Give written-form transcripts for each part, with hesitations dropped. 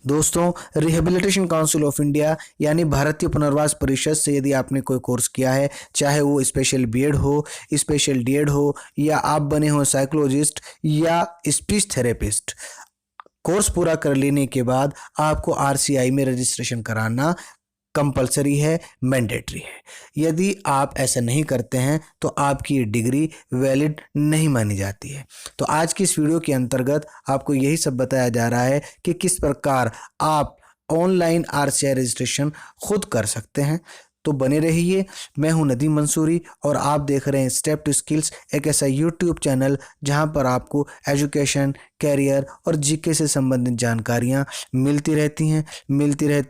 दोस्तों, rehabilitation council of India यानी भारतीय पुनर्वास परिषद से यदि आपने कोई कोर्स किया है, चाहे वो स्पेशल बीएड हो, स्पेशल डीएड हो, या आप बने हो साइकोलॉजिस्ट या स्पीच थेरेपिस्ट, कोर्स पूरा कर लेने के बाद आपको आरसीआई में रजिस्ट्रेशन कराना कंपलसरी है, मैंडेटरी है। यदि आप ऐसा नहीं करते हैं तो आपकी डिग्री वैलिड नहीं मानी जाती है। तो आज की इस वीडियो के अंतर्गत आपको यही सब बताया जा रहा है कि किस प्रकार आप ऑनलाइन आरसीआई रजिस्ट्रेशन खुद कर सकते हैं। तो बने रहिए। मैं हूं नदीम मंसूरी और आप देख रहे हैं स्टेप टू स्किल्स, एक ऐसा यूट्यूब चैनल जहां पर आपको एजुकेशन, कैरियर और जीके से संबंधित जानकारियां मिलती रहती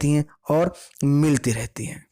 हैं और मिलती रहती हैं।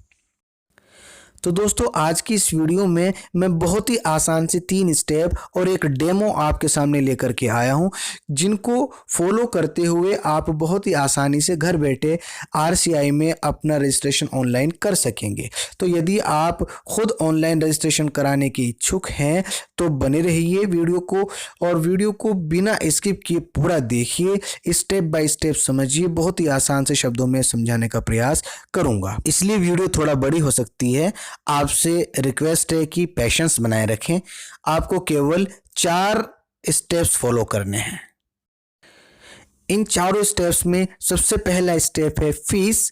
तो दोस्तों, आज की इस वीडियो में मैं बहुत ही आसान से 3 स्टेप और एक डेमो आपके सामने लेकर के आया हूं, जिनको फॉलो करते हुए आप बहुत ही आसानी से घर बैठे आरसीआई में अपना रजिस्ट्रेशन ऑनलाइन कर सकेंगे। तो यदि आप खुद ऑनलाइन रजिस्ट्रेशन कराने के इच्छुक हैं तो बने रहिए वीडियो को, और वीडियो को बिना स्किप किए पूरा देखिए, स्टेप बाय स्टेप समझिए। बहुत ही आसान से शब्दों में समझाने का प्रयास करूंगा, इसलिए वीडियो थोड़ा बड़ी हो सकती है। आपसे रिक्वेस्ट है कि पेशेंस बनाए रखें। आपको केवल 4 स्टेप्स फॉलो करने हैं। इन चारों स्टेप्स में सबसे पहला स्टेप है फीस,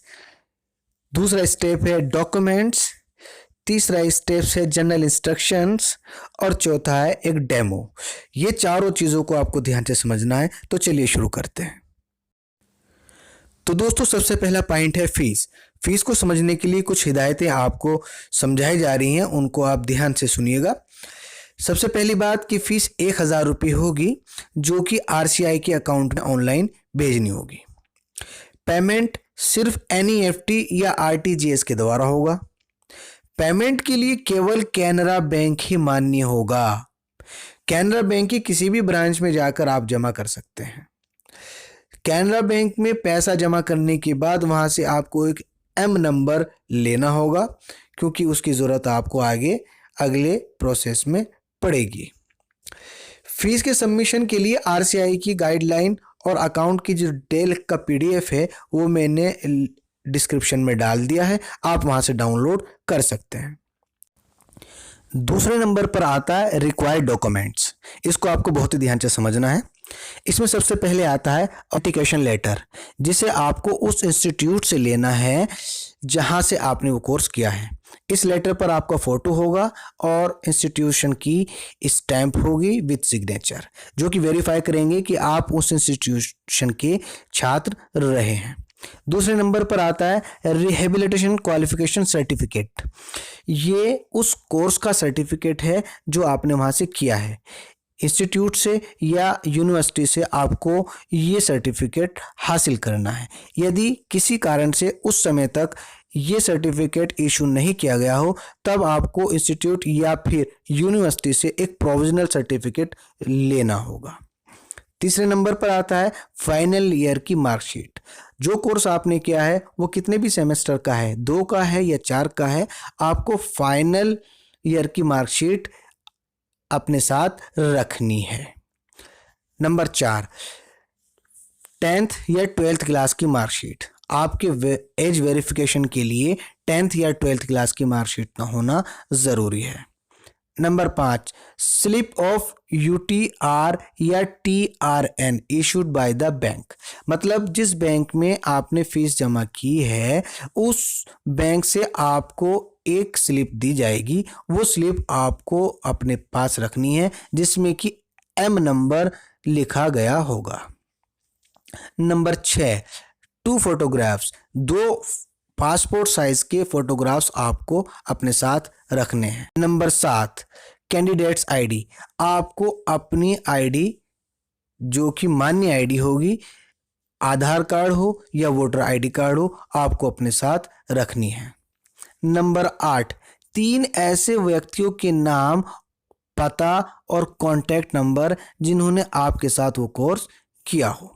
दूसरा स्टेप है डॉक्यूमेंट्स, तीसरा स्टेप है जनरल इंस्ट्रक्शंस और चौथा है एक डेमो। ये चारों चीजों को आपको ध्यान से समझना है। तो चलिए शुरू करते हैं। तो दोस्तों, सबसे पहला पॉइंट है फीस। फीस को समझने के लिए कुछ हिदायतें आपको समझाई जा रही हैं, उनको आप ध्यान से सुनिएगा। सबसे पहली बात कि फीस 1000 रुपये होगी, जो कि आरसीआई के अकाउंट में ऑनलाइन भेजनी होगी। पेमेंट सिर्फ एनईएफटी या आरटीजीएस के द्वारा होगा। पेमेंट के लिए केवल कैनरा बैंक ही मान्य होगा। कैनरा बैंक की किसी भी ब्रांच में जाकर आप जमा कर सकते हैं। कैनरा बैंक में पैसा जमा करने के बाद वहां से आपको एक एम नंबर लेना होगा, क्योंकि उसकी ज़रूरत आपको आगे अगले प्रोसेस में पड़ेगी। फीस के सबमिशन के लिए आरसीआई की गाइडलाइन और अकाउंट की जो डिटेल का पीडीएफ है वो मैंने डिस्क्रिप्शन में डाल दिया है, आप वहां से डाउनलोड कर सकते हैं। दूसरे नंबर पर आता है रिक्वायर्ड डॉक्यूमेंट्स। इसको आपको बहुत ही ध्यान से समझना है। इसमें सबसे पहले आता है ऑथेंटिकेशन लेटर, जिसे आपको उस इंस्टीट्यूट से लेना है जहां से आपने वो कोर्स किया है। इस लेटर पर आपका फोटो होगा और इंस्टीट्यूशन की स्टैंप होगी विद सिग्नेचर, जो कि वेरीफाई करेंगे कि आप उस इंस्टीट्यूशन के छात्र रहे हैं। दूसरे नंबर पर आता है रिहेबिलिटेशन क्वालिफिकेशन सर्टिफिकेट। ये उस कोर्स का सर्टिफिकेट है जो आपने वहां से किया है। इंस्टीट्यूट से या यूनिवर्सिटी से आपको ये सर्टिफिकेट हासिल करना है। यदि किसी कारण से उस समय तक ये सर्टिफिकेट इशू नहीं किया गया हो, तब आपको इंस्टीट्यूट या फिर यूनिवर्सिटी से एक प्रोविजनल सर्टिफिकेट लेना होगा। तीसरे नंबर पर आता है फाइनल ईयर की मार्कशीट। जो कोर्स आपने किया है वो कितने भी सेमेस्टर का है, 2 का है या 4 का है, आपको फाइनल ईयर की मार्कशीट अपने साथ रखनी है। नंबर 4, 10th या 12th क्लास की मार्कशीट। आपके एज वेरिफिकेशन के लिए 10th या 12th क्लास की मार्कशीट ना होना जरूरी है। नंबर 5, स्लिप ऑफ यूटीआर या TRN issued by the bank. मतलब जिस बैंक में आपने फीस जमा की है उस बैंक से आपको एक स्लिप दी जाएगी। वो स्लिप आपको अपने पास रखनी है, जिसमें कि एम नंबर लिखा गया होगा। Number 6, 2 photographs. 2 पासपोर्ट साइज के फोटोग्राफ्स आपको अपने साथ रखने हैं। Number 7, candidates ID. आपको अपनी आईडी, जो कि मान्य आईडी होगी, आधार कार्ड हो या वोटर आईडी कार्ड हो, आपको अपने साथ रखनी है। नंबर 8, 3 ऐसे व्यक्तियों के नाम, पता और कॉन्टैक्ट नंबर जिन्होंने आपके साथ वो कोर्स किया हो।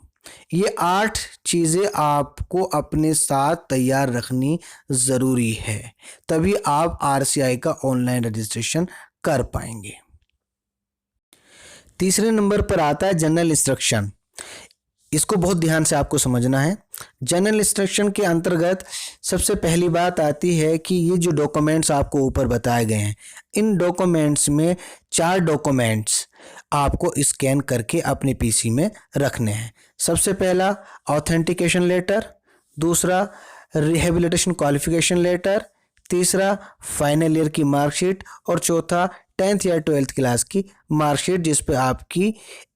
ये 8 चीज़ें आपको अपने साथ तैयार रखनी ज़रूरी है, तभी आप आरसीआई का ऑनलाइन रजिस्ट्रेशन कर पाएंगे। तीसरे नंबर पर आता है जनरल इंस्ट्रक्शन। इसको बहुत ध्यान से आपको समझना है। जनरल इंस्ट्रक्शन के अंतर्गत सबसे पहली बात आती है कि ये जो डॉक्यूमेंट्स आपको ऊपर बताए गए हैं, इन डॉक्यूमेंट्स में 4 डॉक्यूमेंट्स आपको स्कैन करके अपने पीसी में रखने हैं। सबसे पहला ऑथेंटिकेशन लेटर, दूसरा रिहेबिलिटेशन क्वालिफिकेशन लेटर, तीसरा फाइनल ईयर की मार्कशीट और चौथा 10th या 12th क्लास की मार्कशीट जिस पे आपकी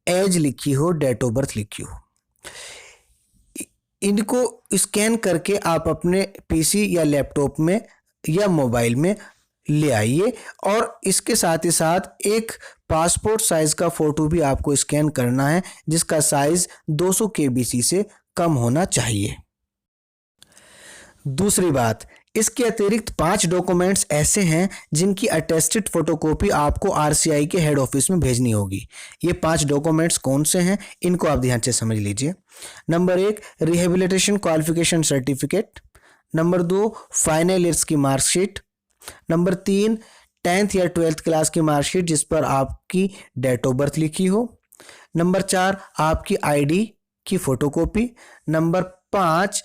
एज लिखी हो, डेट ऑफ बर्थ लिखी हो। इनको स्कैन करके आप अपने पीसी या लैपटॉप में या मोबाइल में ले आइए और इसके साथ ही साथ एक पासपोर्ट साइज का फोटो भी आपको स्कैन करना है जिसका साइज 200 केबीसी से कम होना चाहिए। दूसरी बात, इसके अतिरिक्त 5 डॉक्यूमेंट्स ऐसे हैं जिनकी अटेस्टेड फोटोकॉपी आपको आरसीआई के हेड ऑफिस में भेजनी होगी। ये 5 डॉक्यूमेंट्स कौन से हैं, इनको आप ध्यान से समझ लीजिए। Number 1 rehabilitation qualification certificate, number 2 final years की मार्कशीट, नंबर 3 10th या 12th क्लास की मार्कशीट जिस पर आपकी डेट ऑफ बर्थ लिखी हो, नंबर 4 आपकी आईडी की फोटोकॉपी, नंबर 5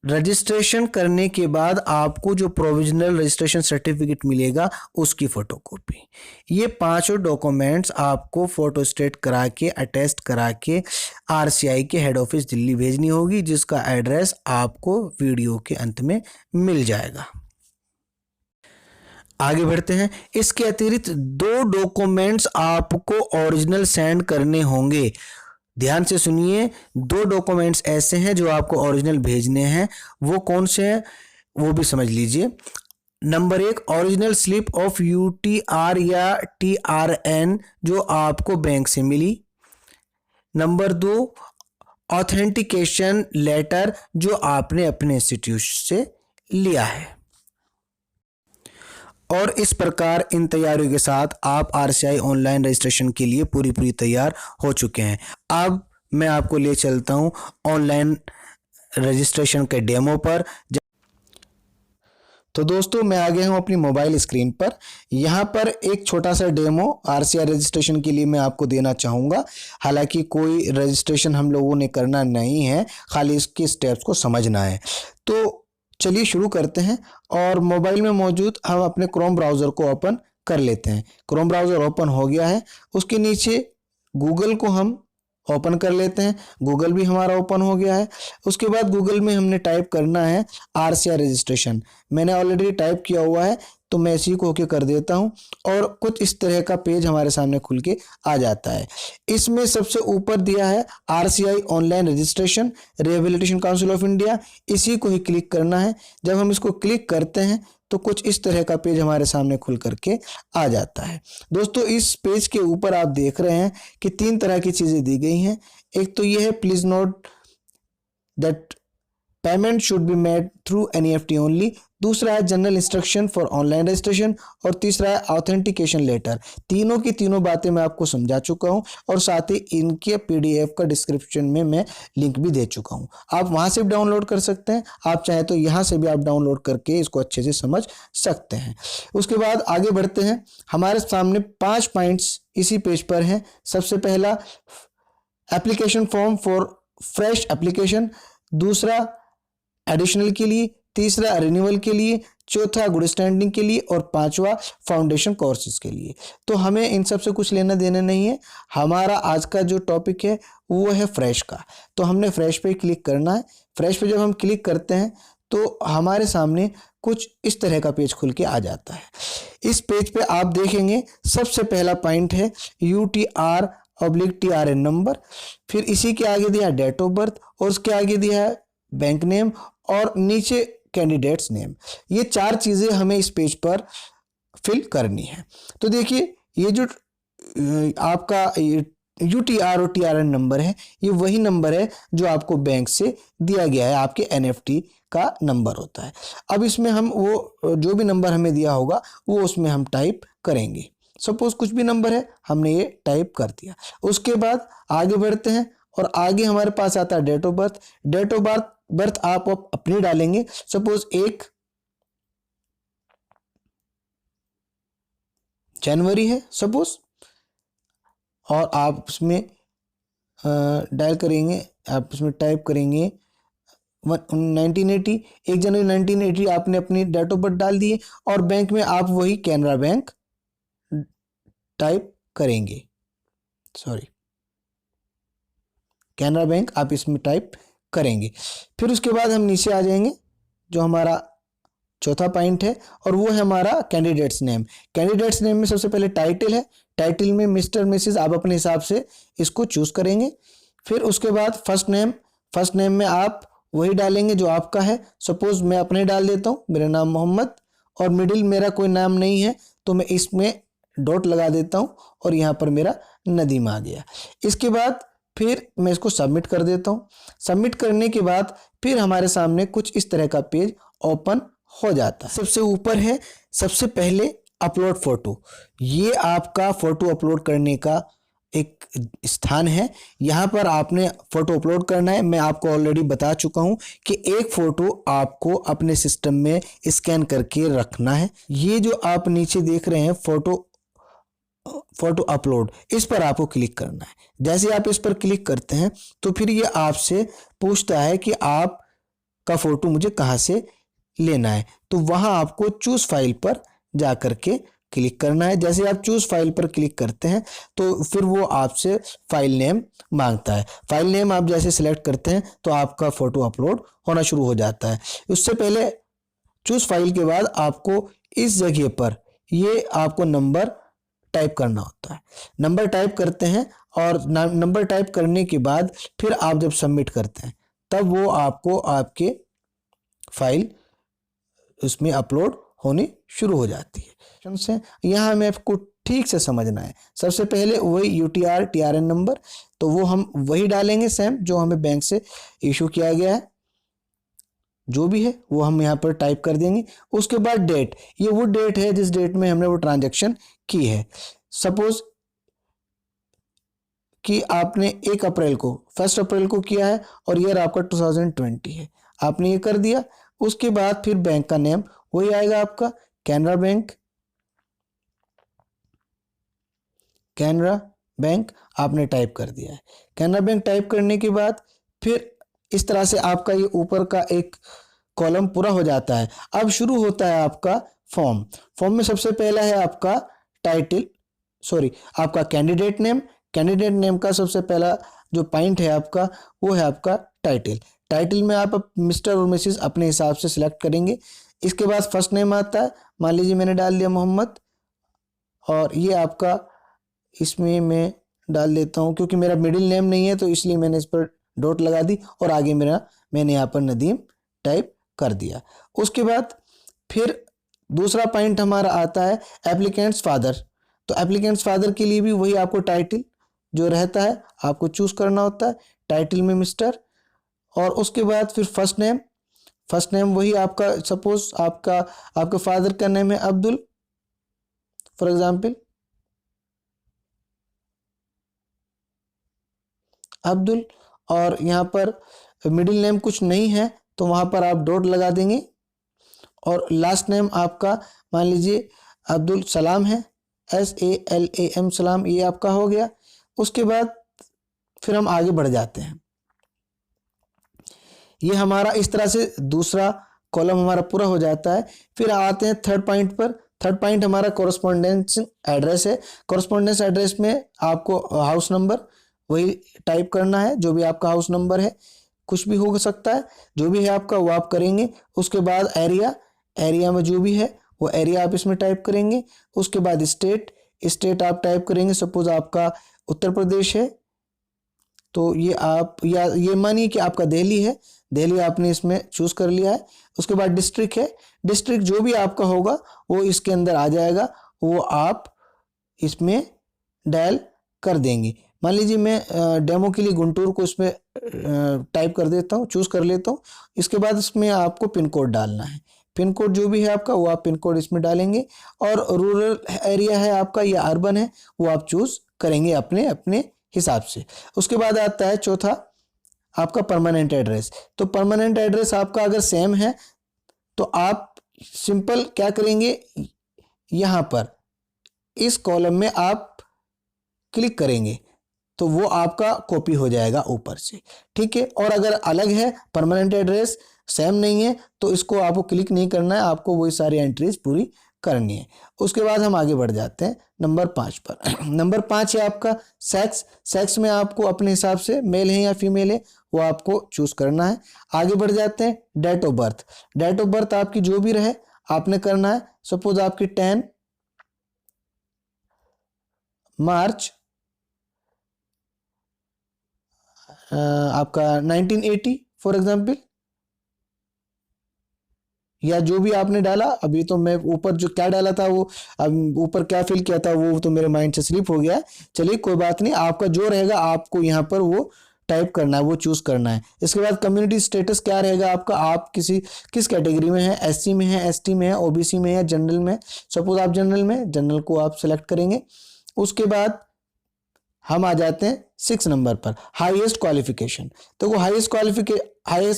रजिस्ट्रेशन करने के बाद आपको जो प्रोविजनल रजिस्ट्रेशन सर्टिफिकेट मिलेगा उसकी फोटोकॉपी। ये पांचों डॉक्यूमेंट्स आपको फोटोस्टेट करा के अटेस्ट करा के आरसीआई के हेड ऑफिस दिल्ली भेजनी होगी जिसका एड्रेस आपको वीडियो के अंत में मिल जाएगा। आगे बढ़ते हैं। इसके अतिरिक्त 2 डॉक्यूमेंट्स आपको ओरिजिनल सेंड करने होंगे। ध्यान से सुनिए, 2 डॉक्यूमेंट्स ऐसे हैं जो आपको ओरिजिनल भेजने हैं। वो कौन से हैं वो भी समझ लीजिए। Number 1 original slip of UTR या टीआरएन जो आपको बैंक से मिली। नंबर 2 ऑथेंटिकेशन लेटर जो आपने अपने इंस्टीट्यूट से लिया है। और इस प्रकार इन तैयारियों के साथ आप आरसीआई ऑनलाइन रजिस्ट्रेशन के लिए पूरी तैयार हो चुके हैं। अब मैं आपको ले चलता हूं ऑनलाइन रजिस्ट्रेशन के डेमो पर। तो दोस्तों मैं आ गया हूं अपनी मोबाइल स्क्रीन पर। यहां पर एक छोटा सा डेमो आरसीआई रजिस्ट्रेशन के लिए मैं आपको देना चाहूँगा। हालांकि कोई रजिस्ट्रेशन हम लोगों ने करना नहीं है, खाली इसके स्टेप्स को समझना है। तो चलिए शुरू करते हैं और मोबाइल में मौजूद हम अपने क्रोम ब्राउज़र को ओपन कर लेते हैं। क्रोम ब्राउज़र ओपन हो गया है, उसके नीचे गूगल को हम ओपन कर लेते हैं। गूगल भी हमारा ओपन हो गया है। उसके बाद गूगल में हमने टाइप करना है आरसीआई रजिस्ट्रेशन। मैंने ऑलरेडी टाइप किया हुआ है तो मैं इसी को ओके कर देता हूं और कुछ इस तरह का पेज हमारे सामने खुल के आ जाता है। इसमें सबसे ऊपर दिया है RCI online registration rehabilitation council of India, इसी को ही क्लिक करना है। जब हम इसको क्लिक करते हैं तो कुछ इस तरह का पेज हमारे सामने खुल करके आ जाता है। दोस्तों इस पेज के ऊपर आप देख रहे हैं कि 3 तरह की चीज़ें दी गई हैं। एक तो ये है please note that payment should be made through NEFT only, दूसरा है general instruction for online registration और तीसरा है ऑथेंटिकेशन लेटर। तीनों की तीनों बातें मैं आपको समझा चुका हूं और साथ ही इनके पीडीएफ का डिस्क्रिप्शन में मैं लिंक भी दे चुका हूं। आप वहां से भी डाउनलोड कर सकते हैं, आप चाहे तो यहां से भी आप डाउनलोड करके इसको अच्छे से समझ सकते हैं। उसके बाद आगे बढ़ते हैं। हमारे सामने 5 पॉइंट्स इसी पेज पर हैं। सबसे पहला application form for fresh application, दूसरा एडिशनल के लिए, तीसरा रिन्यूअल के लिए, चौथा गुड स्टैंडिंग के लिए और पांचवा फाउंडेशन कोर्सेज के लिए। तो हमें इन सब से कुछ लेना देना नहीं है। हमारा आज का जो टॉपिक है वो है फ्रेश का, तो हमने फ्रेश पे क्लिक करना है। फ्रेश पे जब हम क्लिक करते हैं तो हमारे सामने कुछ इस तरह का पेज खुल के आ जाता है। इस पेज पे आप देखेंगे सबसे पहला पॉइंट है UTR/TRN नंबर, फिर इसी के आगे दिया डेट ऑफ बर्थ और उसके आगे दिया है बैंक नेम और नीचे कैंडिडेट्स नेम। ये 4 चीज़ें हमें इस पेज पर फिल करनी है। तो देखिए ये जो आपका UTR और TRN नंबर है, ये वही नंबर है जो आपको बैंक से दिया गया है, आपके एनएफटी का नंबर होता है। अब इसमें हम वो जो भी नंबर हमें दिया होगा वो उसमें हम टाइप करेंगे। सपोज कुछ भी नंबर है, हमने ये टाइप कर दिया। उसके बाद आगे बढ़ते हैं और आगे हमारे पास आता है date of birth. Date of birth आप अपनी डालेंगे। सपोज 1 जनवरी है सपोज, और आप उसमें डायल करेंगे, आप इसमें टाइप करेंगे 1980, 1 जनवरी 1980 आपने अपनी डेट ऑफ बर्थ डाल दी है और बैंक में आप वही कैनरा बैंक टाइप करेंगे, सॉरी कैनरा बैंक आप इसमें टाइप करेंगे। फिर उसके बाद हम नीचे आ जाएंगे, जो हमारा चौथा पॉइंट है और वो है हमारा कैंडिडेट्स नेम। कैंडिडेट्स नेम में सबसे पहले टाइटल है, टाइटल में मिस्टर मिसेज आप अपने हिसाब से इसको चूज करेंगे। फिर उसके बाद फर्स्ट नेम, फर्स्ट नेम में आप वही डालेंगे जो आपका है। सपोज मैं अपने डाल देता हूँ, मेरा नाम मोहम्मद, और मिडिल मेरा कोई नाम नहीं है तो मैं इसमें डॉट लगा देता हूँ और यहाँ पर मेरा नदीम आ गया। इसके बाद फिर मैं इसको सबमिट कर देता हूँ। सबमिट करने के बाद फिर हमारे सामने कुछ इस तरह का पेज ओपन हो जाता है। सबसे ऊपर है सबसे पहले अपलोड फोटो, ये आपका फोटो अपलोड करने का एक स्थान है। यहाँ पर आपने फोटो अपलोड करना है। मैं आपको ऑलरेडी बता चुका हूँ कि एक फोटो आपको अपने सिस्टम में स्कैन करके रखना है। ये जो आप नीचे देख रहे हैं फोटो अपलोड, इस पर आपको क्लिक करना है। जैसे आप इस पर क्लिक करते हैं तो फिर ये आपसे पूछता है कि आप का फोटो मुझे कहाँ से लेना है, तो वहां आपको चूज फाइल पर जा करके क्लिक करना है। जैसे आप चूज फाइल पर क्लिक करते हैं तो फिर वो आपसे फाइल नेम मांगता है। फाइल नेम आप जैसे सिलेक्ट करते हैं तो आपका फोटो अपलोड होना शुरू हो जाता है। उससे पहले चूज फाइल के बाद आपको इस जगह पर ये आपको नंबर टाइप करना होता है। नंबर टाइप करते हैं और नंबर टाइप करने के बाद फिर आप जब सबमिट करते हैं तब वो आपको आपके फाइल उसमें अपलोड होनी शुरू हो जाती है। से यहाँ हमें आपको ठीक से समझना है। सबसे पहले वही यूटीआर टीआरएन नंबर, तो वो हम वही डालेंगे सेम जो हमें बैंक से इशू किया गया है, जो भी है वो हम यहाँ पर टाइप कर देंगे। उसके बाद डेट, ये वो डेट है जिस डेट में हमने वो ट्रांजैक्शन की है। सपोज कि आपने 1 अप्रैल को 1 अप्रैल को किया है और ईयर आपका 2020 है, आपने ये कर दिया। उसके बाद फिर बैंक का नेम वही आएगा आपका कैनरा बैंक, कैनरा बैंक आपने टाइप कर दिया है। कैनरा बैंक टाइप करने के बाद फिर इस तरह से आपका ये ऊपर का एक कॉलम पूरा हो जाता है। अब शुरू होता है आपका फॉर्म। फॉर्म में सबसे पहला है आपका टाइटल, सॉरी आपका कैंडिडेट नेम। कैंडिडेट नेम का सबसे पहला जो पॉइंट है आपका वो है आपका टाइटल। टाइटल में आप मिस्टर और मिसेस अपने हिसाब से सिलेक्ट करेंगे। इसके बाद फर्स्ट नेम आता है, मान लीजिए मैंने डाल दिया मोहम्मद, और ये आपका इसमें मैं डाल देता हूँ क्योंकि मेरा मिडिल नेम नहीं है तो इसलिए मैंने इस पर डॉट लगा दी और आगे मैंने यहाँ पर नदीम टाइप कर दिया। उसके बाद फिर दूसरा पॉइंट हमारा आता है एप्लीकेंट्स फादर। तो एप्लीकेंट्स फादर के लिए भी वही आपको टाइटल जो रहता है आपको चूज करना होता है। टाइटल में मिस्टर, और उसके बाद फिर फर्स्ट नेम। फर्स्ट नेम वही आपका, सपोज आपका फादर का नेम है अब्दुल फॉर एग्जाम्पल, अब्दुल, और यहाँ पर मिडिल नेम कुछ नहीं है तो वहाँ पर आप डॉट लगा देंगे। और लास्ट नेम आपका मान लीजिए अब्दुल सलाम है, SALAM सलाम, ये आपका हो गया। उसके बाद फिर हम आगे बढ़ जाते हैं। ये हमारा इस तरह से दूसरा कॉलम हमारा पूरा हो जाता है। फिर आते हैं थर्ड पॉइंट पर। थर्ड पॉइंट हमारा कॉरेस्पॉन्डेंस एड्रेस है। कॉरेस्पॉन्डेंस एड्रेस में आपको हाउस नंबर वही टाइप करना है, जो भी आपका हाउस नंबर है, कुछ भी हो सकता है, जो भी है आपका वो आप करेंगे। उसके बाद एरिया, एरिया में जो भी है वो एरिया आप इसमें टाइप करेंगे। उसके बाद स्टेट, स्टेट आप टाइप करेंगे। सपोज आपका उत्तर प्रदेश है तो ये आप, या ये मानिए कि आपका दिल्ली है, दिल्ली आपने इसमें चूज कर लिया है। उसके बाद डिस्ट्रिक्ट है, डिस्ट्रिक्ट जो भी आपका होगा वो इसके अंदर आ जाएगा, वो आप इसमें डायल कर देंगे। मान लीजिए मैं डेमो के लिए गुंटूर को इसमें टाइप कर देता हूँ, चूज कर लेता हूँ। इसके बाद इसमें आपको पिन कोड डालना है। पिन कोड जो भी है आपका वो आप पिन कोड इसमें डालेंगे। और रूरल एरिया है आपका या अर्बन है वो आप चूज करेंगे अपने अपने हिसाब से। उसके बाद आता है चौथा आपका परमानेंट एड्रेस। तो परमानेंट एड्रेस आपका अगर सेम है तो आप सिंपल क्या करेंगे, यहाँ पर इस कॉलम में आप क्लिक करेंगे। तो वो आपका कॉपी हो जाएगा ऊपर से, ठीक है। और अगर अलग है, परमानेंट एड्रेस सेम नहीं है, तो इसको आपको क्लिक नहीं करना है, आपको वही सारी एंट्रीज पूरी करनी है। उसके बाद हम आगे बढ़ जाते हैं नंबर 5 पर। नंबर 5 है आपका सेक्स। सेक्स में आपको अपने हिसाब से मेल है या फीमेल है वो आपको चूज करना है। आगे बढ़ जाते हैं date of birth. Date of birth आपकी जो भी रहे आपने करना है। सपोज आपकी 10 मार्च आपका 1980 फॉर एग्जाम्पल, या जो भी आपने डाला। अभी तो मैं ऊपर जो क्या डाला था वो, अब ऊपर क्या फिल किया था वो तो मेरे माइंड से स्लिप हो गया। चलिए कोई बात नहीं, आपका जो रहेगा आपको यहाँ पर वो टाइप करना है, वो चूज करना है। इसके बाद कम्युनिटी स्टेटस क्या रहेगा आपका, आप किस कैटेगरी में है, एससी में है, एसटी में है, ओबीसी में है, जनरल में। सपोज आप जनरल में, जनरल को आप सेलेक्ट करेंगे। उसके बाद हम आ जाते हैं 6 नंबर पर, हाईएस्ट क्वालिफिकेशन। तो वो हाईएस्ट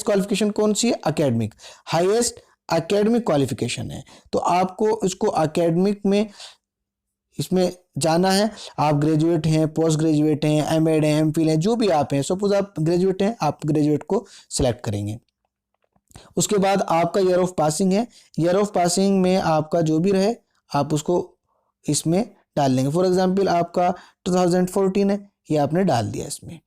क्वालिफिकेशन कौन सी है, एकेडमिक। हाईएस्ट एकेडमिक क्वालिफिकेशन है, तो आपको इसको एकेडमिक में इसमें जाना है। आप ग्रेजुएट हैं, पोस्ट ग्रेजुएट हैं, एमएड हैं, एमफिल हैं, जो भी आप हैं। सपोज आप ग्रेजुएट हैं, आप ग्रेजुएट को सिलेक्ट करेंगे। उसके बाद आपका ईयर ऑफ पासिंग है। ईयर ऑफ पासिंग में आपका जो भी रहे आप उसको इसमें डाल लेंगे। फॉर एग्जांपल आपका 2014 है, ये आपने डाल दिया इसमें।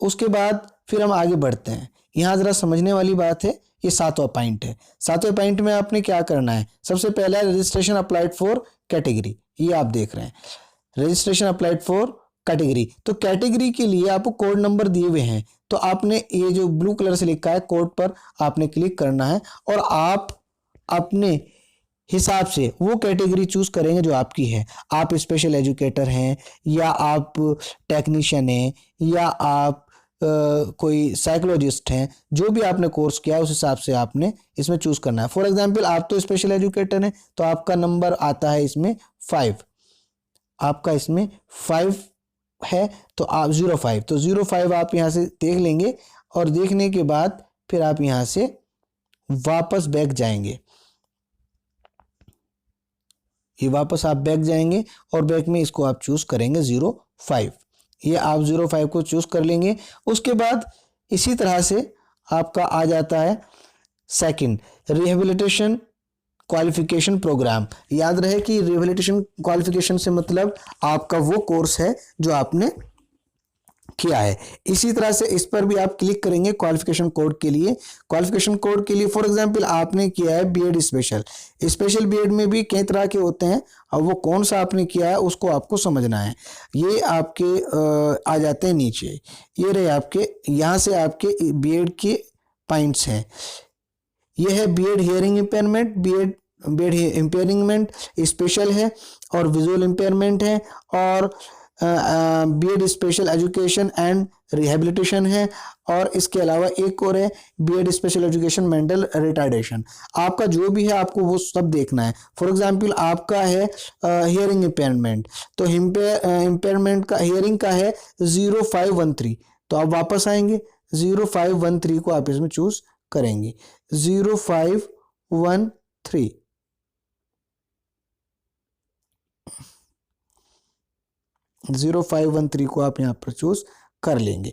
उसके बाद फिर हम आगे बढ़ते हैं। यहाँ जरा समझने वाली बात है, ये 7वां पॉइंट है। 7वें पॉइंट में आपने क्या करना है, सबसे पहला रजिस्ट्रेशन अप्लाइड फॉर कैटेगरी। ये आप देख रहे हैं रजिस्ट्रेशन अप्लाइड फॉर कैटेगरी। तो कैटेगरी के लिए आपको कोड नंबर दिए हुए हैं, तो आपने ये जो ब्लू कलर से लिखा है कोड पर आपने क्लिक करना है और आप अपने हिसाब से वो कैटेगरी चूज करेंगे जो आपकी है। आप स्पेशल एजुकेटर हैं, या आप टेक्नीशियन हैं, या आप कोई साइकोलॉजिस्ट हैं, जो भी आपने कोर्स किया है उस हिसाब से आपने इसमें चूज करना है। फॉर एग्जांपल आप तो स्पेशल एजुकेटर हैं, तो आपका नंबर आता है इसमें 5, आपका इसमें 5 है, तो आप 05, तो 05 आप यहाँ से देख लेंगे। और देखने के बाद फिर आप यहाँ से वापस बैक जाएंगे, ये वापस आप बैक जाएंगे और बैक में इसको आप चूज करेंगे 05। ये आप 05 को चूज कर लेंगे। उसके बाद इसी तरह से आपका आ जाता है सेकंड, रिहेबिलिटेशन क्वालिफिकेशन प्रोग्राम। याद रहे कि रिहेबिलिटेशन क्वालिफिकेशन से मतलब आपका वो कोर्स है जो आपने किया है। इसी तरह से इस पर भी आप क्लिक करेंगे क्वालिफिकेशन कोड के लिए। क्वालिफिकेशन कोड के लिए फॉर एग्जांपल आपने किया है बीएड स्पेशल। स्पेशल बीएड में भी कई तरह के होते हैं, और वो कौन सा आपने किया है उसको आपको समझना है। ये आपके आ जाते हैं नीचे, ये रहे आपके, यहाँ से आपके बीएड के पॉइंट्स हैं। ये है BEd hearing impairment, BEd impairment special है, और विजुअल इम्पेयरमेंट है, और BEd special education and rehabilitation है, और इसके अलावा एक और है BEd special education mental retardation. आपका जो भी है आपको वो सब देखना है। फॉर एग्जांपल आपका है हियरिंग इम्पेयरमेंट, तो इम्पेयरमेंट का हियरिंग का है 0513, तो आप वापस आएंगे 0513 को आप इसमें चूज करेंगे 0513। 0513 को आप यहाँ पर चूज कर लेंगे।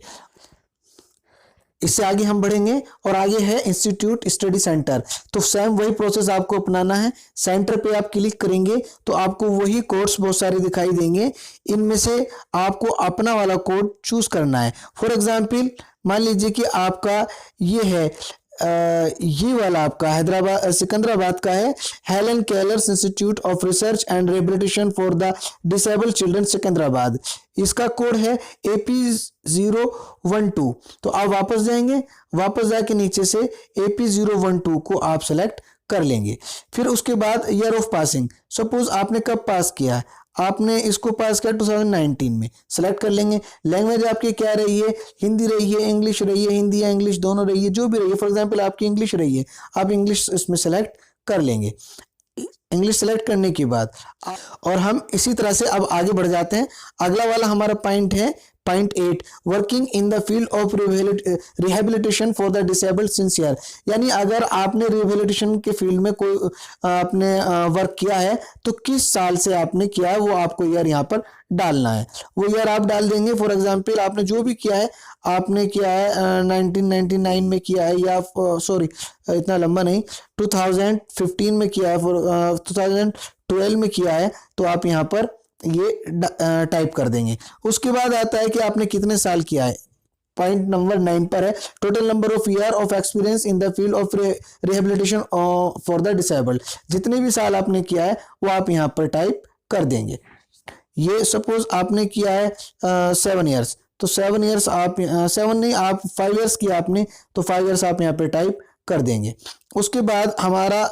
इससे आगे हम बढ़ेंगे और आगे है इंस्टीट्यूट स्टडी सेंटर। तो सेम वही प्रोसेस आपको अपनाना है। सेंटर पे आप क्लिक करेंगे तो आपको वही कोर्स बहुत सारे दिखाई देंगे, इनमें से आपको अपना वाला कोड चूज करना है। फॉर एग्जांपल मान लीजिए कि आपका ये है ये वाला आपका हैदराबाद सिकंदराबाद का है, Helen Keller's institute of research and rehabilitation for the disabled children Secunderabad. इसका कोड है AP012। तो आप वापस जाएंगे, वापस जाके नीचे से AP012 को आप सेलेक्ट कर लेंगे। फिर उसके बाद ईयर ऑफ पासिंग, सपोज आपने कब पास किया, आपने इसको पास किया 2019 में, सेलेक्ट कर लेंगे। लैंग्वेज आपकी क्या रही है, हिंदी रही है, इंग्लिश रही है, हिंदी या इंग्लिश दोनों रही है, जो भी रही है। फॉर एग्जांपल आपकी इंग्लिश रही है, आप इंग्लिश इसमें सेलेक्ट कर लेंगे। इंग्लिश सेलेक्ट करने के बाद और हम इसी तरह से अब आगे बढ़ जाते हैं। अगला वाला हमारा पॉइंट है .8 working in the field of rehabilitation for the disabled since year. यानी अगर आपने रिहेबिलिटेशन के फील्ड में कोई आपने वर्क किया है तो किस साल से आपने किया है वो आपको ईयर यहाँ पर डालना है। वो ईयर आप डाल देंगे। फॉर एग्जांपल आपने जो भी किया है, आपने किया है 1999 में किया है, या सॉरी इतना लंबा नहीं, 2015 में किया है, 2012 में किया है, तो आप यहाँ पर ये टाइप कर देंगे। उसके बाद आता है कि आपने कितने साल किया है। पॉइंट नंबर 9 पर है total number of year of experience in the field of rehabilitation for the disabled. जितने भी साल आपने किया है वो आप यहाँ पर टाइप कर देंगे। ये सपोज आपने किया है 7 ईयर्स, तो 7 ईयर्स आप 7 नहीं, आप 5 ईयर्स किया आपने, तो 5 ईयर्स आप यहाँ पे टाइप कर देंगे। उसके बाद हमारा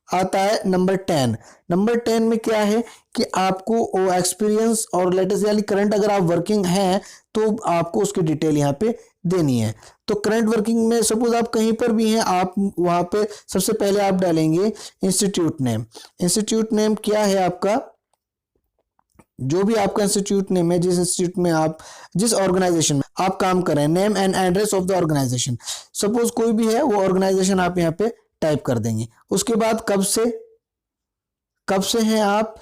आता है नंबर 10। नंबर 10 में क्या है कि आपको एक्सपीरियंस और लेटेस्ट यानी करंट, अगर आप वर्किंग हैं तो आपको उसकी डिटेल यहाँ पे देनी है। तो करंट वर्किंग में सपोज आप कहीं पर भी हैं, आप वहाँ पे सबसे पहले आप डालेंगे इंस्टीट्यूट नेम। इंस्टीट्यूट नेम क्या है आपका, जो भी आपका इंस्टीट्यूट नेम है, जिस इंस्टीट्यूट में आप, जिस ऑर्गेनाइजेशन में आप काम कर रहे हैं, name and address of the organisation. Suppose कोई भी है वो ऑर्गेनाइजेशन आप यहाँ पे टाइप कर देंगे। उसके बाद कब से हैं आप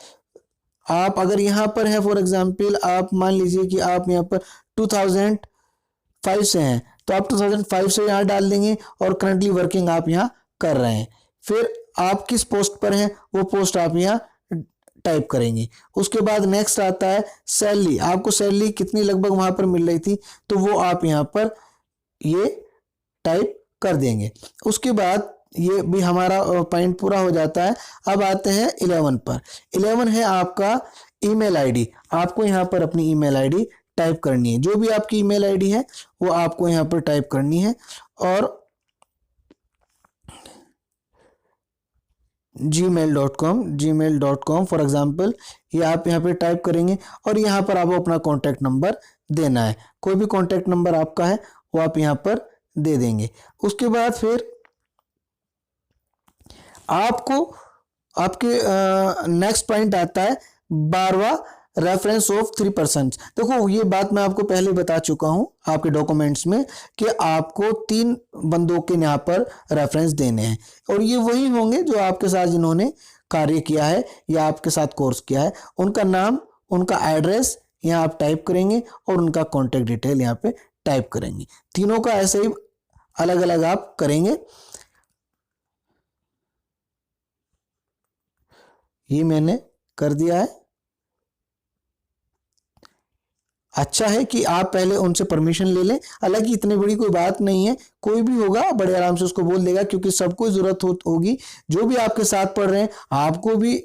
अगर यहाँ पर है, फॉर एग्जांपल आप मान लीजिए कि आप यहाँ पर 2005 से हैं, तो आप 2005 से यहाँ डाल देंगे और करंटली वर्किंग आप यहाँ कर रहे हैं। फिर आप किस पोस्ट पर हैं वो पोस्ट आप यहाँ टाइप करेंगे। उसके बाद नेक्स्ट आता है सैलरी, आपको सैलरी कितनी लगभग वहां पर मिल रही थी, तो वो आप यहाँ पर ये टाइप कर देंगे। उसके बाद ये भी हमारा पॉइंट पूरा हो जाता है। अब आते हैं 11 पर। 11 है आपका ईमेल आईडी। आपको यहाँ पर अपनी ईमेल आईडी टाइप करनी है। जो भी आपकी ईमेल आईडी है वो आपको यहाँ पर टाइप करनी है, और gmail.com फॉर एग्जाम्पल ये आप यहाँ पे टाइप करेंगे, और यहाँ पर आपको अपना कॉन्टैक्ट नंबर देना है। कोई भी कॉन्टैक्ट नंबर आपका है वो आप यहाँ पर दे देंगे। उसके बाद फिर आपको आपके नेक्स्ट पॉइंट आता है 12वां, रेफरेंस ऑफ 3 पर्सन। देखो ये बात मैं आपको पहले बता चुका हूं आपके डॉक्यूमेंट्स में कि आपको 3 बंदों के यहाँ पर रेफरेंस देने हैं, और ये वही होंगे जो आपके साथ जिन्होंने कार्य किया है या आपके साथ कोर्स किया है। उनका नाम, उनका एड्रेस यहाँ आप टाइप करेंगे और उनका कॉन्टेक्ट डिटेल यहाँ पे टाइप करेंगे। तीनों का ऐसे ही अलग अलग आप करेंगे। ये मैंने कर दिया है। अच्छा है कि आप पहले उनसे परमिशन ले लें। हालांकि इतनी बड़ी कोई बात नहीं है, कोई भी होगा बड़े आराम से उसको बोल देगा, क्योंकि सबको जरूरत होगी। जो भी आपके साथ पढ़ रहे हैं, आपको भी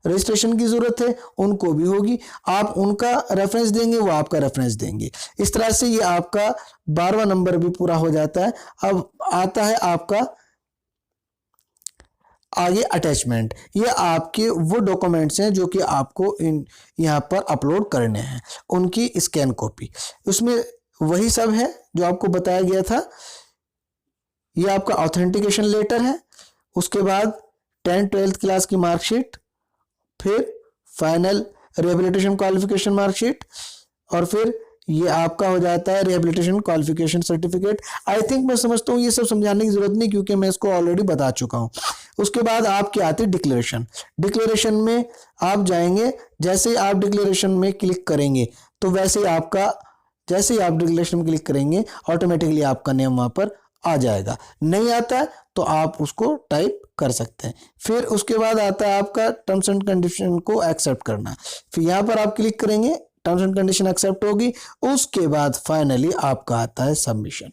रजिस्ट्रेशन की जरूरत है, उनको भी होगी। आप उनका रेफरेंस देंगे, वो आपका रेफरेंस देंगे। इस तरह से ये आपका 12वां नंबर भी पूरा हो जाता है। अब आता है आपका आगे अटैचमेंट। ये आपके वो डॉक्यूमेंट्स हैं जो कि आपको यहाँ पर अपलोड करने हैं, उनकी स्कैन कॉपी। उसमें वही सब है जो आपको बताया गया था। ये आपका ऑथेंटिकेशन लेटर है, उसके बाद 10th-12th क्लास की मार्कशीट, फिर फाइनल रिहेबिलिटेशन क्वालिफिकेशन मार्कशीट, और फिर ये आपका हो जाता है rehabilitation qualification certificate. I think मैं समझता हूँ ये सब समझाने की जरूरत नहीं, क्योंकि मैं इसको ऑलरेडी बता चुका हूँ। उसके बाद आपकी आती है डिक्लेरेशन। डिक्लेरेशन में आप जाएंगे, जैसे ही आप डिक्लेरेशन में क्लिक करेंगे तो वैसे ही आपका, जैसे ही आप डिक्लेरेशन में क्लिक करेंगे ऑटोमेटिकली आपका नेम वहां पर आ जाएगा। नहीं आता है तो आप उसको टाइप कर सकते हैं। फिर उसके बाद आता है आपका टर्म्स एंड कंडीशन को एक्सेप्ट करना। फिर यहाँ पर आप क्लिक करेंगे, टर्म्स एंड कंडीशन एक्सेप्ट होगी। उसके बाद फाइनली आपका आता है सबमिशन।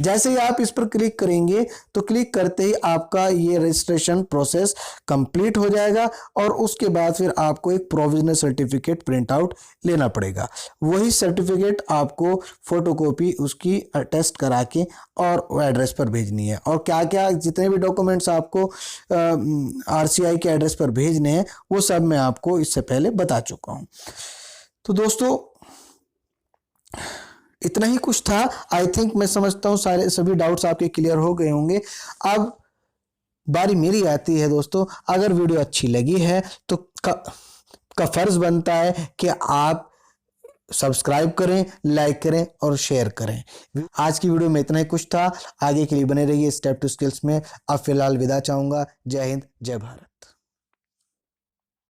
जैसे ही आप इस पर क्लिक करेंगे तो क्लिक करते ही आपका ये रजिस्ट्रेशन प्रोसेस कंप्लीट हो जाएगा, और उसके बाद फिर आपको एक प्रोविजनल सर्टिफिकेट प्रिंट आउट लेना पड़ेगा। वही सर्टिफिकेट आपको फोटोकॉपी उसकी अटेस्ट करा के और एड्रेस पर भेजनी है। और क्या क्या जितने भी डॉक्यूमेंट्स आपको RCI के एड्रेस पर भेजने हैं वो सब मैं आपको इससे पहले बता चुका हूँ। तो दोस्तों इतना ही कुछ था। आई थिंक मैं समझता हूँ सभी डाउट्स आपके क्लियर हो गए होंगे। अब बारी मेरी आती है दोस्तों। अगर वीडियो अच्छी लगी है तो का फर्ज बनता है कि आप सब्सक्राइब करें, लाइक करें और शेयर करें। आज की वीडियो में इतना ही कुछ था। आगे के लिए बने रहिए स्टेप टू स्किल्स में। अब फिलहाल विदा चाहूँगा। जय हिंद, जय भारत।